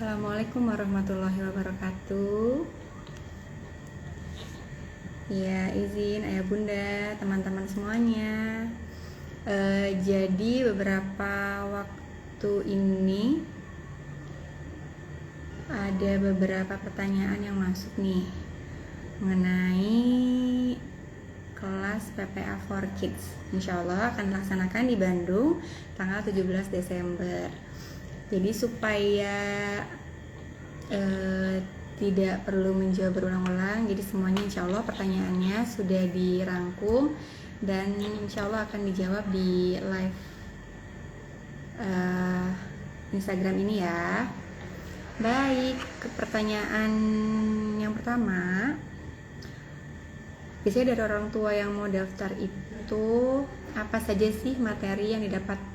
Assalamualaikum warahmatullahi wabarakatuh. Ya, izin ayah bunda, teman-teman semuanya. Jadi beberapa waktu ini ada beberapa pertanyaan yang masuk nih mengenai kelas PPA for Kids. Insya Allah akan dilaksanakan di Bandung tanggal 17 Desember. Jadi supaya tidak perlu menjawab berulang-ulang, jadi semuanya insya Allah pertanyaannya sudah dirangkum dan insya Allah akan dijawab di live Instagram ini ya. Baik, ke pertanyaan yang pertama, biasanya dari orang tua yang mau daftar itu apa saja sih materi yang didapatkan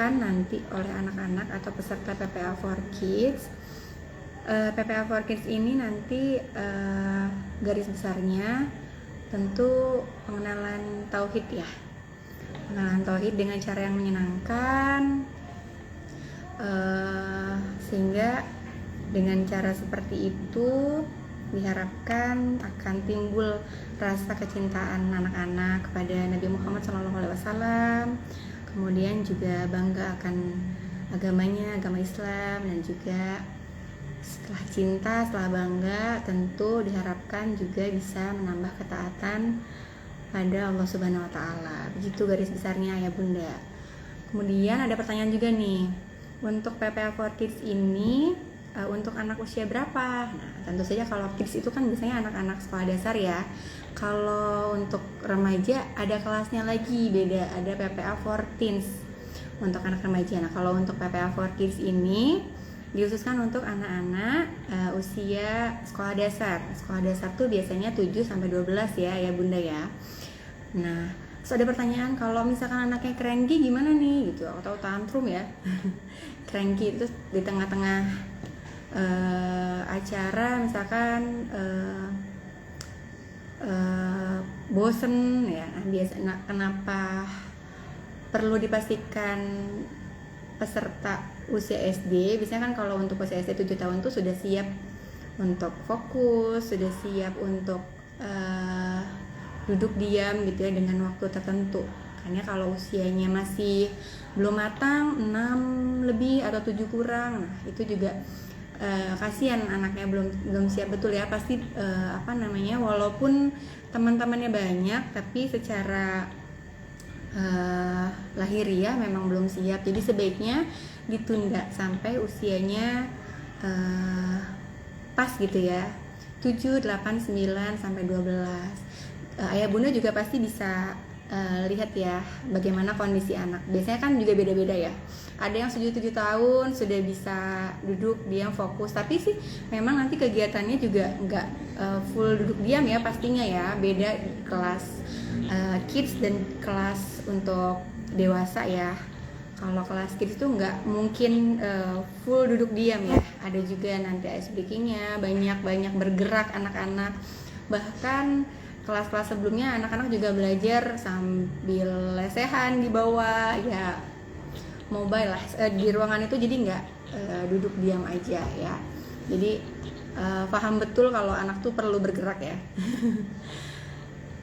nanti oleh anak-anak atau peserta PPA for Kids. PPA for Kids ini nanti garis besarnya tentu pengenalan tauhid ya, pengenalan tauhid dengan cara yang menyenangkan, sehingga dengan cara seperti itu diharapkan akan timbul rasa kecintaan anak-anak kepada Nabi Muhammad SAW. Kemudian juga bangga akan agamanya, agama Islam, dan juga setelah cinta, setelah bangga, tentu diharapkan juga bisa menambah ketaatan pada Allah Subhanahu wa Ta'ala. Begitu garis besarnya ya Bunda. Kemudian ada pertanyaan juga nih, untuk PPA for Kids ini untuk anak usia berapa? Nah, tentu saja kalau kids itu kan biasanya anak-anak sekolah dasar ya. Kalau untuk remaja ada kelasnya lagi, beda, ada PPA for Teens untuk anak remaja. Nah, kalau untuk PPA for Kids ini dikhususkan untuk anak-anak usia sekolah dasar. Sekolah dasar tuh biasanya 7 sampai 12 ya Bunda ya. Nah, terus ada pertanyaan, kalau misalkan anaknya cranky gimana nih gitu, atau tantrum ya. Cranky itu di tengah-tengah acara misalkan bosen ya. Nah, kenapa perlu dipastikan peserta usia SD? Biasanya kan kalau untuk usia SD 7 tahun tuh sudah siap untuk fokus, sudah siap untuk duduk diam gitu ya dengan waktu tertentu. Karena kalau usianya masih belum matang, 6 lebih atau 7 kurang, nah itu juga kasihan anaknya belum siap betul ya. Pasti walaupun teman-temannya banyak, tapi secara lahiriah memang belum siap. Jadi sebaiknya ditunda sampai usianya pas gitu ya, 7, 8, 9 sampai 12. Ayah bunda juga pasti bisa lihat ya bagaimana kondisi anak. Biasanya kan juga beda-beda ya. Ada yang 7 tahun sudah bisa duduk diam fokus, tapi sih memang nanti kegiatannya juga nggak full duduk diam ya pastinya ya. Beda kelas kids dan kelas untuk dewasa ya. Kalau kelas kids itu nggak mungkin full duduk diam ya. Ada juga nanti ice breakingnya, banyak bergerak anak-anak. Bahkan kelas-kelas sebelumnya anak-anak juga belajar sambil lesehan di bawah ya, mobile lah di ruangan itu, jadi nggak duduk diam aja ya. Jadi paham betul kalau anak tuh perlu bergerak ya.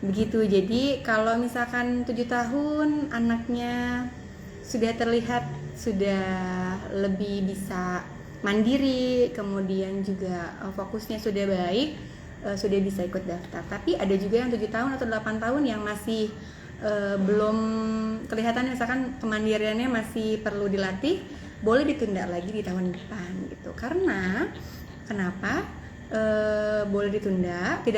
Begitu. Jadi kalau misalkan 7 tahun anaknya sudah terlihat sudah lebih bisa mandiri, kemudian juga fokusnya sudah baik, sudah bisa ikut daftar. Tapi ada juga yang 7 tahun atau 8 tahun yang masih belum kelihatan, misalkan kemandiriannya masih perlu dilatih, boleh ditunda lagi di tahun depan gitu. Karena kenapa boleh ditunda? Tidak